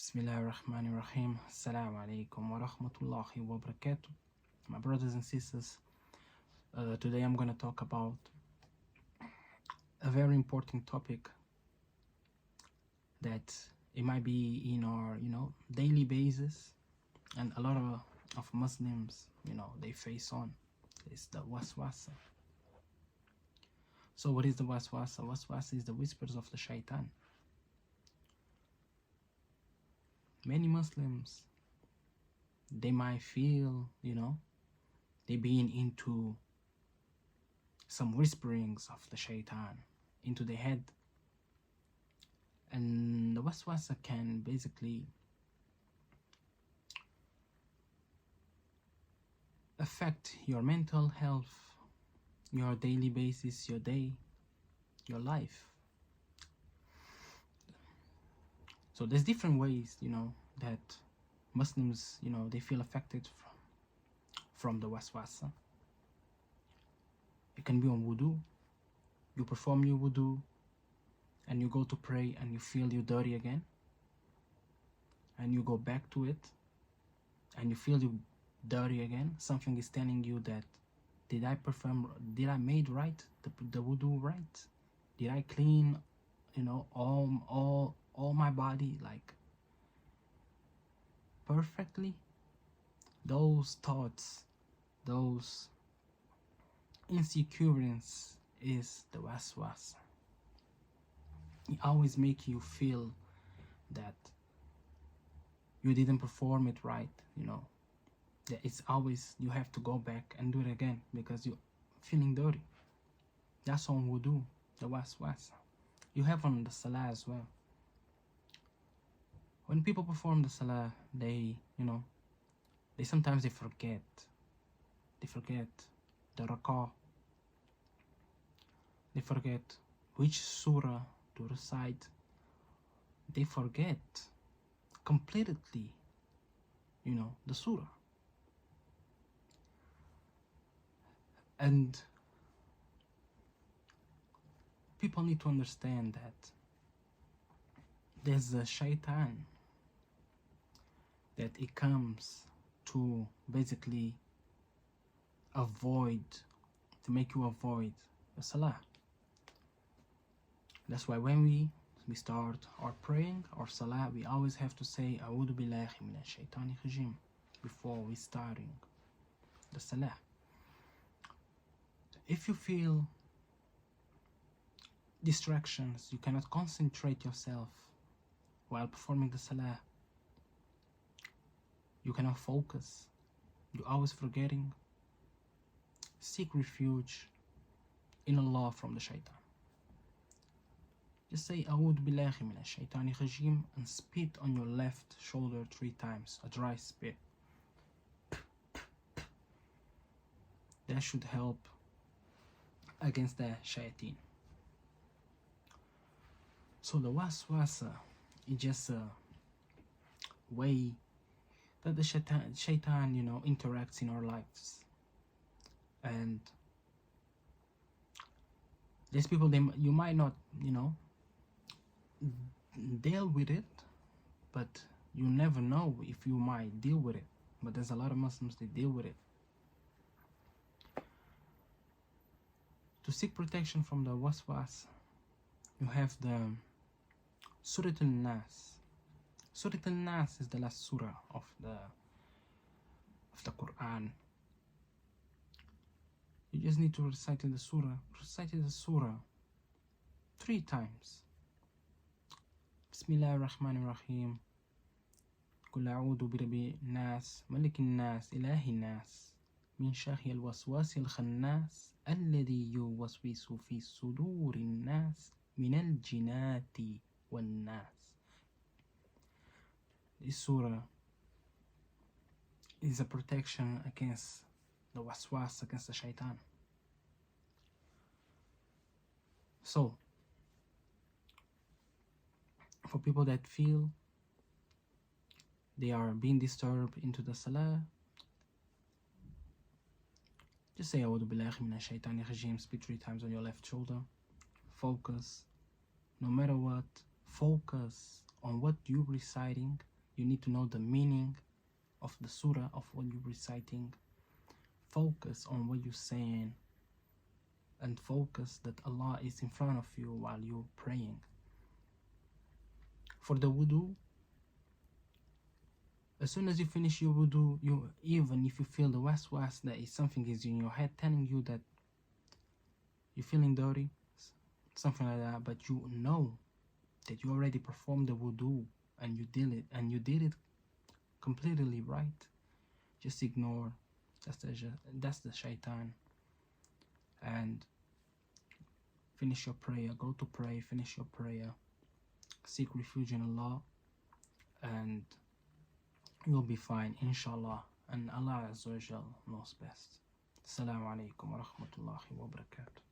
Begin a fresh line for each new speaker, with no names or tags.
Bismillahirrahmanirrahim. Assalamu alaikum wa rahmatullahi wa barakatuh. My brothers and sisters, today I'm going to talk about a very important topic that it might be in our, daily basis, and a lot of Muslims, they face on. It's the waswasa. So what is the waswasa? Waswasa is the whispers of the shaytan. Many Muslims, they might feel, they being into some whisperings of the shaitan into their head. And the waswasa can basically affect your mental health, your daily basis, your day, your life. So there's different ways, that Muslims, they feel affected from the waswasa. It can be on wudu. You perform your wudu and you go to pray and you feel you're dirty again. And you go back to it and you feel you dirty again. Something is telling you that, did I made right, the wudu right? Did I clean, all my body like perfectly? Those thoughts, those insecurities is the waswas. It always make you feel that you didn't perform it right, that it's always you have to go back and do it again because you're feeling dirty. That's on wudu, the waswas. You have on the salah as well. When people perform the salah, they sometimes they forget the rak'ah. They forget which surah to recite. They forget completely, the surah. And people need to understand that there's a shaytan that it comes to basically to make you avoid the salah. That's why when we start our praying or salah, we always have to say A'udhu billahi minash shaitani rajim before we starting the salah. If you feel distractions, you cannot concentrate yourself while performing the salah, you cannot focus, you're always forgetting, seek refuge in Allah from the shaitan. Just say A'udhu billahi minash shaitani rajim and spit on your left shoulder 3 times, a dry spit. That should help against the shaitan. So the waswasa is just a way that the shaitan, interacts in our lives. And there's people, you might not, deal with it, but you never know if you might deal with it. But there's a lot of Muslims that deal with it. To seek protection from the waswas, you have the Surah Al-Nas. Surah Al-Nas is the last surah of the Quran. You just need to recite the surah 3 times. Bismillahirrahmanirrahim. قل أعوذ برب الناس ملك الناس إله الناس من شر الوسواس الخناس الذي يوسوس في صدور الناس من الجنات والناس. This surah is a protection against the waswas, against the shaitan. So, for people that feel they are being disturbed into the salah, just say A'udhu billahi minash shaitani rajim, spit 3 times on your left shoulder. Focus, no matter what, focus on what you're reciting You need to know the meaning of the surah, of what you're reciting. Focus on what you're saying, and focus that Allah is in front of you while you're praying. For the wudu, as soon as you finish your wudu, even if you feel the waswas, that is something is in your head telling you that you're feeling dirty, something like that, but you know that you already performed the wudu and you did it completely right. Just ignore. That's the shaytan. And finish your prayer. Go to pray. Finish your prayer. Seek refuge in Allah, and you'll be fine, inshallah. And Allah Azza wa Jal knows best. Assalamu alaikum wa rahmatullahi wa barakatuh.